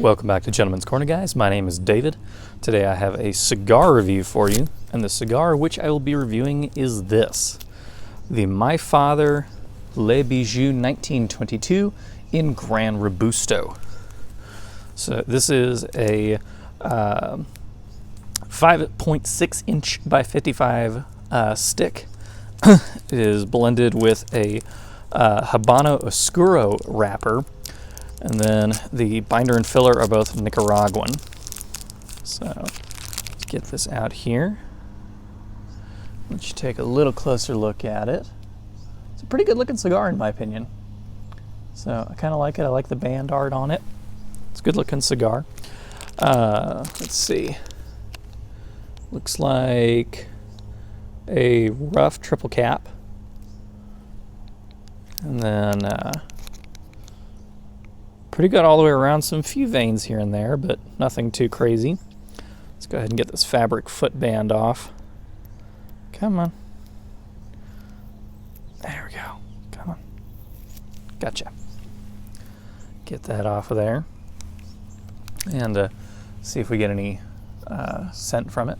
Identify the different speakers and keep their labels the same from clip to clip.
Speaker 1: Welcome back to Gentleman's Corner, guys. My name is David. Today I have a cigar review for you, and the cigar which I will be reviewing is this. The My Father Le Bijou 1922 in Gran Robusto. So this is a 5.6 inch by 55 stick. It is blended with a Habano Oscuro wrapper, and then the binder and filler are both Nicaraguan. So let's get this out here. Let you take a little closer look at it. It's a pretty good looking cigar in my opinion. So I kind of like it. I like the band art on it. It's a good looking cigar. Let's see. Looks like a rough triple cap. And then pretty good all the way around. Some few veins here and there, but nothing too crazy. Let's go ahead and get this fabric footband off. Come on. There we go. Come on. Gotcha. Get that off of there. And see if we get any scent from it.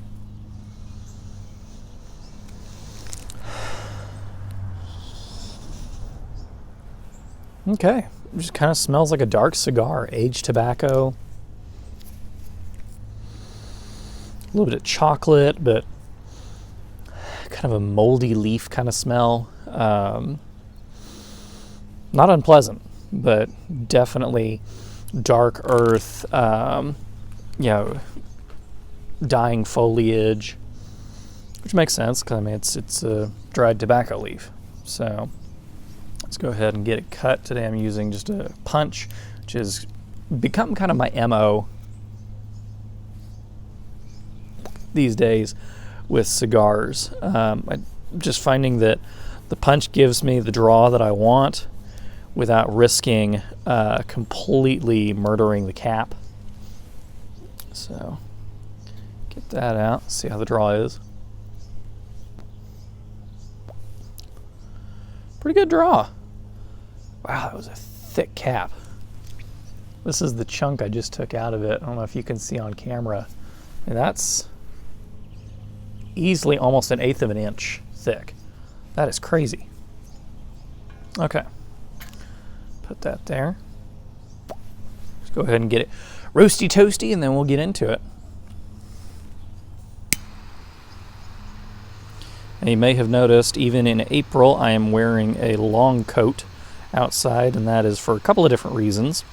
Speaker 1: Okay, it just kind of smells like a dark cigar, aged tobacco. A little bit of chocolate, but kind of a moldy leaf kind of smell. Not unpleasant, but definitely dark earth, dying foliage, which makes sense because I mean it's a dried tobacco leaf. So let's go ahead and get it cut. Today I'm using just a punch, which has become kind of my MO these days with cigars. I'm just finding that the punch gives me the draw that I want without risking completely murdering the cap. So get that out, see how the draw is. Pretty good draw. Wow, that was a thick cap. This is the chunk I just took out of it. I don't know if you can see on camera. And that's easily almost 1/8 of an inch thick. That is crazy. Okay. Put that there. Let's go ahead and get it roasty toasty and then we'll get into it. And you may have noticed even in April I am wearing a long coat outside, and that is for a couple of different reasons.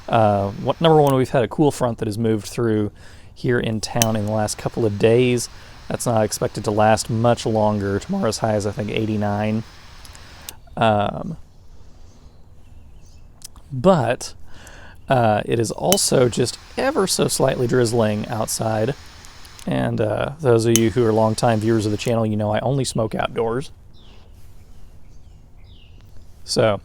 Speaker 1: Number one, we've had a cool front that has moved through here in town in the last couple of days. That's not expected to last much longer. Tomorrow's high is I think 89. But it is also just ever so slightly drizzling outside. And those of you who are longtime viewers of the channel, you know I only smoke outdoors. So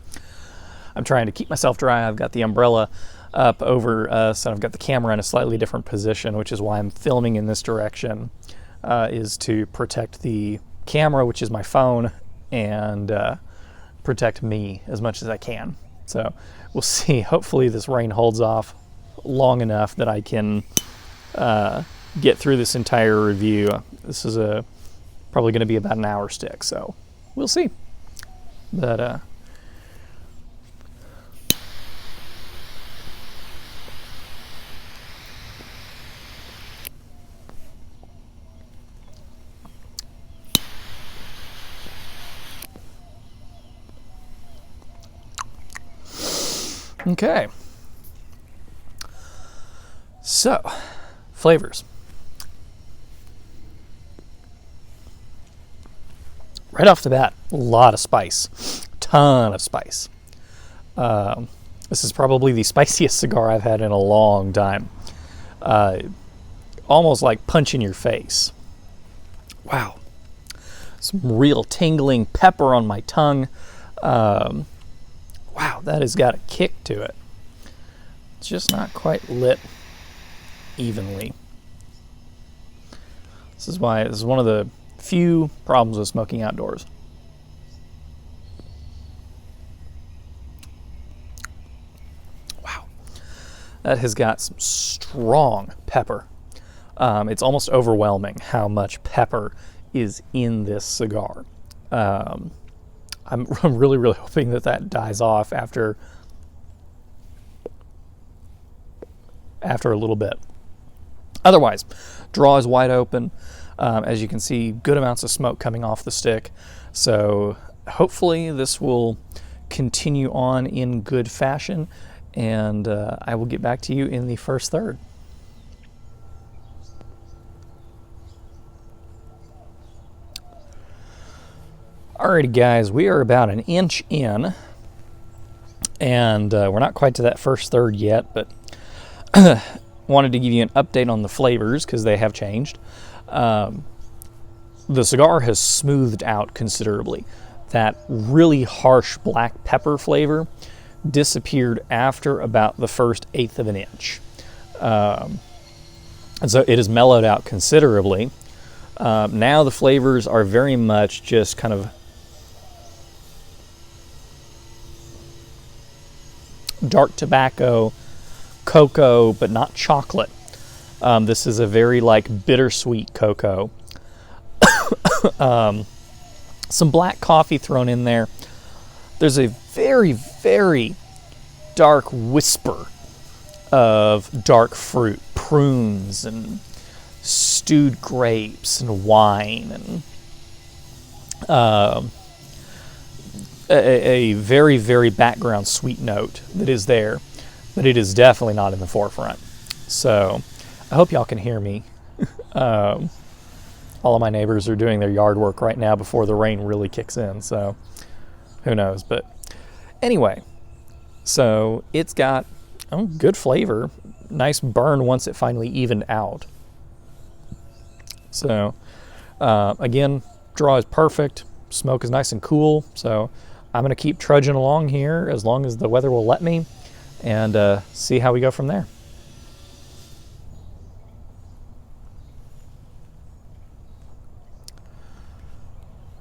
Speaker 1: I'm trying to keep myself dry. I've got the umbrella up over, so I've got the camera in a slightly different position, which is why I'm filming in this direction, is to protect the camera, which is my phone, and protect me as much as I can. So we'll see. Hopefully this rain holds off long enough that I can get through this entire review. This is probably going to be about an hour stick, so we'll see. But okay. So, flavors. Right off the bat, a lot of spice, ton of spice. This is probably the spiciest cigar I've had in a long time. Almost like punch in your face. Wow. Some real tingling pepper on my tongue. Wow, that has got a kick to it. It's just not quite lit evenly. This is one of the few problems with smoking outdoors. That has got some strong pepper. It's almost overwhelming how much pepper is in this cigar. I'm really, really hoping that dies off after a little bit. Otherwise, draw is wide open. As you can see, good amounts of smoke coming off the stick. So hopefully this will continue on in good fashion, and I will get back to you in the first third. Alrighty guys, we are about an inch in, and we're not quite to that first third yet, but wanted to give you an update on the flavors because they have changed. The cigar has smoothed out considerably. That really harsh black pepper flavor disappeared after about the first eighth of an inch. And so it has mellowed out considerably. Now the flavors are very much just kind of dark tobacco, cocoa, but not chocolate. This is a very bittersweet cocoa. Some black coffee thrown in there. There's a very, very dark whisper of dark fruit, prunes and stewed grapes and wine, and a very, very background sweet note that is there, but it is definitely not in the forefront. So I hope y'all can hear me. All of my neighbors are doing their yard work right now before the rain really kicks in, so who knows. But anyway, so it's got good flavor, nice burn once it finally evened out. So again, draw is perfect, smoke is nice and cool, so I'm going to keep trudging along here as long as the weather will let me, and see how we go from there.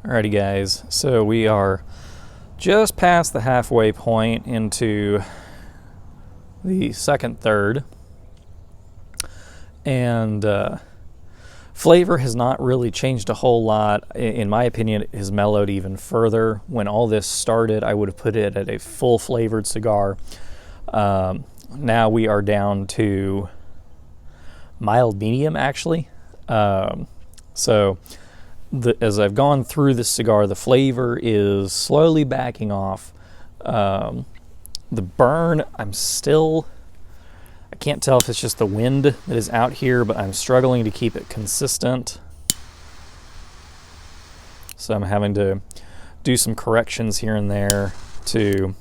Speaker 1: Alrighty guys, so we are just past the halfway point into the second third, and flavor has not really changed a whole lot. In my opinion, it has mellowed even further. When all this started, I would have put it at a full flavored cigar. Now we are down to mild medium, actually. So as I've gone through this cigar, the flavor is slowly backing off. The burn, I can't tell if it's just the wind that is out here, but I'm struggling to keep it consistent. So I'm having to do some corrections here and there to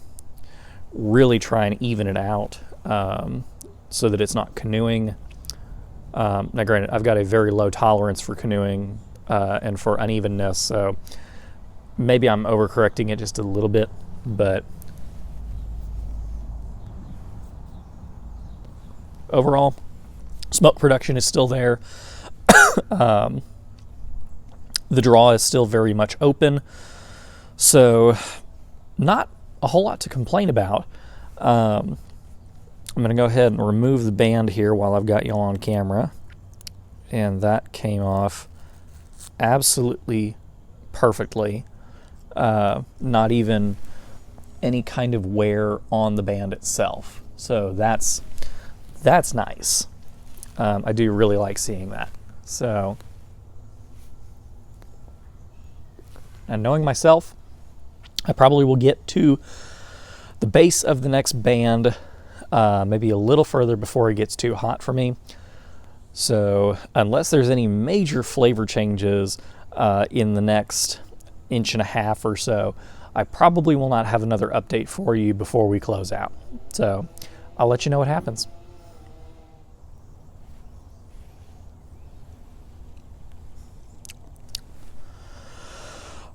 Speaker 1: really try and even it out, so that it's not canoeing. Now granted, I've got a very low tolerance for canoeing and for unevenness, so maybe I'm overcorrecting it just a little bit, but overall, smoke production is still there. The draw is still very much open, so not a whole lot to complain about. I'm going to go ahead and remove the band here while I've got y'all on camera, and that came off absolutely perfectly. Not even any kind of wear on the band itself, so that's nice. I do really like seeing that. So, and knowing myself, I probably will get to the base of the next band maybe a little further before it gets too hot for me. So unless there's any major flavor changes in the next inch and a half or so, I probably will not have another update for you before we close out. So I'll let you know what happens.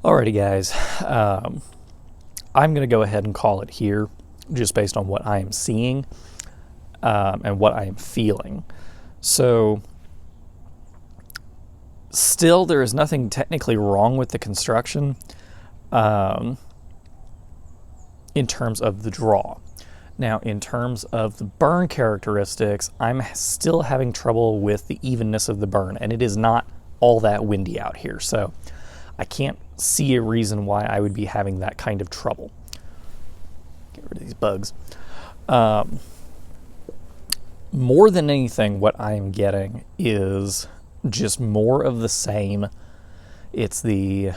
Speaker 1: Alrighty guys, I'm going to go ahead and call it here, just based on what I am seeing and what I am feeling. So still, there is nothing technically wrong with the construction in terms of the draw. Now, in terms of the burn characteristics, I'm still having trouble with the evenness of the burn, and it is not all that windy out here, so I can't see a reason why I would be having that kind of trouble. Get rid of these bugs. More than anything, what I'm getting is just more of the same. It's the,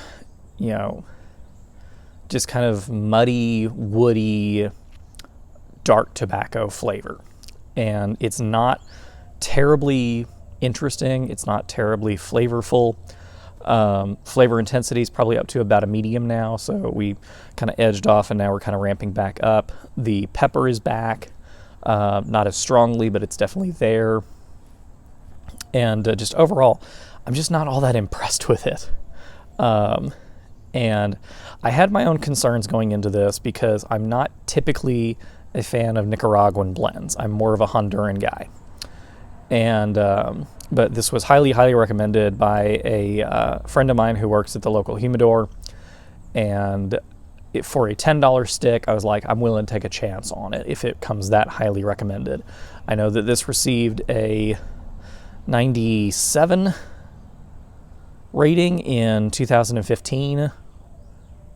Speaker 1: just kind of muddy, woody, dark tobacco flavor. And it's not terribly interesting. It's not terribly flavorful. Flavor intensity is probably up to about a medium now, so we kind of edged off and now we're kind of ramping back up. The pepper is back, not as strongly, but it's definitely there. And just overall, I'm just not all that impressed with it. And I had my own concerns going into this because I'm not typically a fan of Nicaraguan blends. I'm more of a Honduran guy. And but this was highly, highly recommended by a friend of mine who works at the local humidor. And for a $10 stick, I was like, I'm willing to take a chance on it if it comes that highly recommended. I know that this received a 97 rating in 2015, or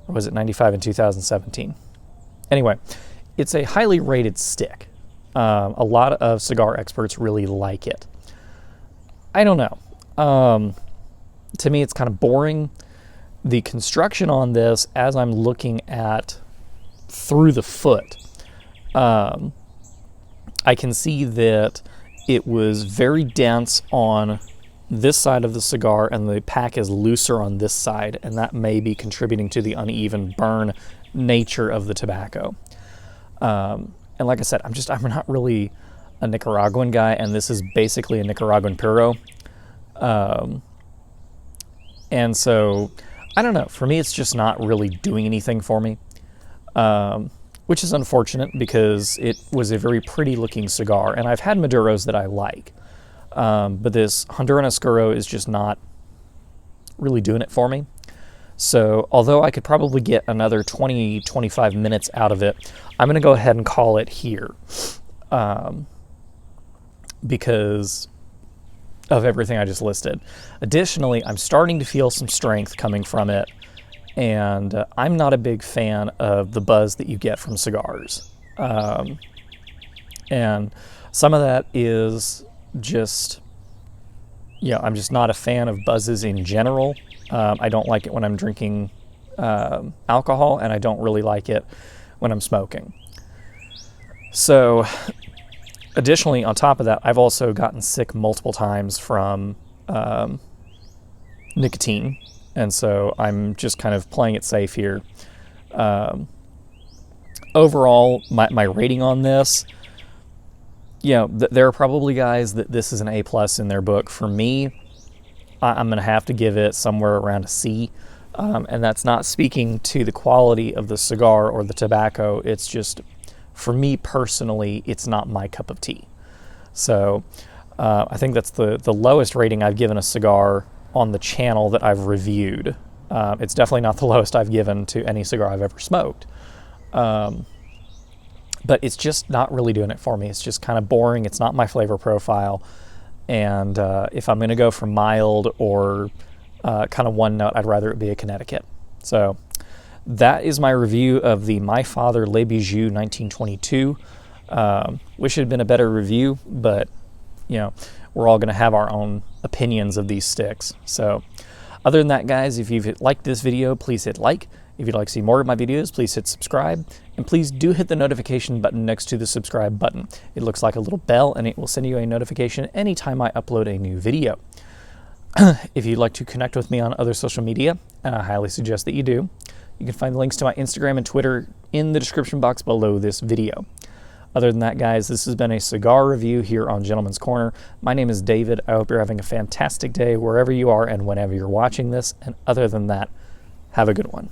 Speaker 1: was it 95 in 2017? Anyway, it's a highly rated stick. A lot of cigar experts really like it. I don't know. To me, it's kind of boring. The construction on this, as I'm looking at through the foot, I can see that it was very dense on this side of the cigar and the pack is looser on this side, and that may be contributing to the uneven burn nature of the tobacco. And like I said, I'm not really a Nicaraguan guy, and this is basically a Nicaraguan Puro. And so, I don't know, for me it's just not really doing anything for me, which is unfortunate because it was a very pretty looking cigar, and I've had Maduros that I like. But this Honduran Oscuro is just not really doing it for me. So although I could probably get another 20-25 minutes out of it, I'm going to go ahead and call it here because of everything I just listed. Additionally, I'm starting to feel some strength coming from it, and I'm not a big fan of the buzz that you get from cigars. And some of that is just, I'm just not a fan of buzzes in general. I don't like it when I'm drinking alcohol, and I don't really like it when I'm smoking. So, additionally, on top of that, I've also gotten sick multiple times from nicotine, and so I'm just kind of playing it safe here. Overall, my rating on this, there are probably guys that this is an A+ in their book. For me, I'm going to have to give it somewhere around a C, and that's not speaking to the quality of the cigar or the tobacco. It's just, for me personally, it's not my cup of tea. So I think that's the lowest rating I've given a cigar on the channel that I've reviewed. It's definitely not the lowest I've given to any cigar I've ever smoked. But it's just not really doing it for me. It's just kind of boring. It's not my flavor profile. And if I'm going to go for mild or kind of one note, I'd rather it be a Connecticut. So that is my review of the My Father Le Bijou 1922. Wish it had been a better review, but we're all going to have our own opinions of these sticks. So other than that, guys, if you've liked this video, please hit like. If you'd like to see more of my videos, please hit subscribe, and please do hit the notification button next to the subscribe button. It looks like a little bell, and it will send you a notification anytime I upload a new video. If you'd like to connect with me on other social media, and I highly suggest that you do, you can find the links to my Instagram and Twitter in the description box below this video. Other than that, guys, this has been a cigar review here on Gentleman's Corner. My name is David. I hope you're having a fantastic day wherever you are and whenever you're watching this, and other than that, have a good one.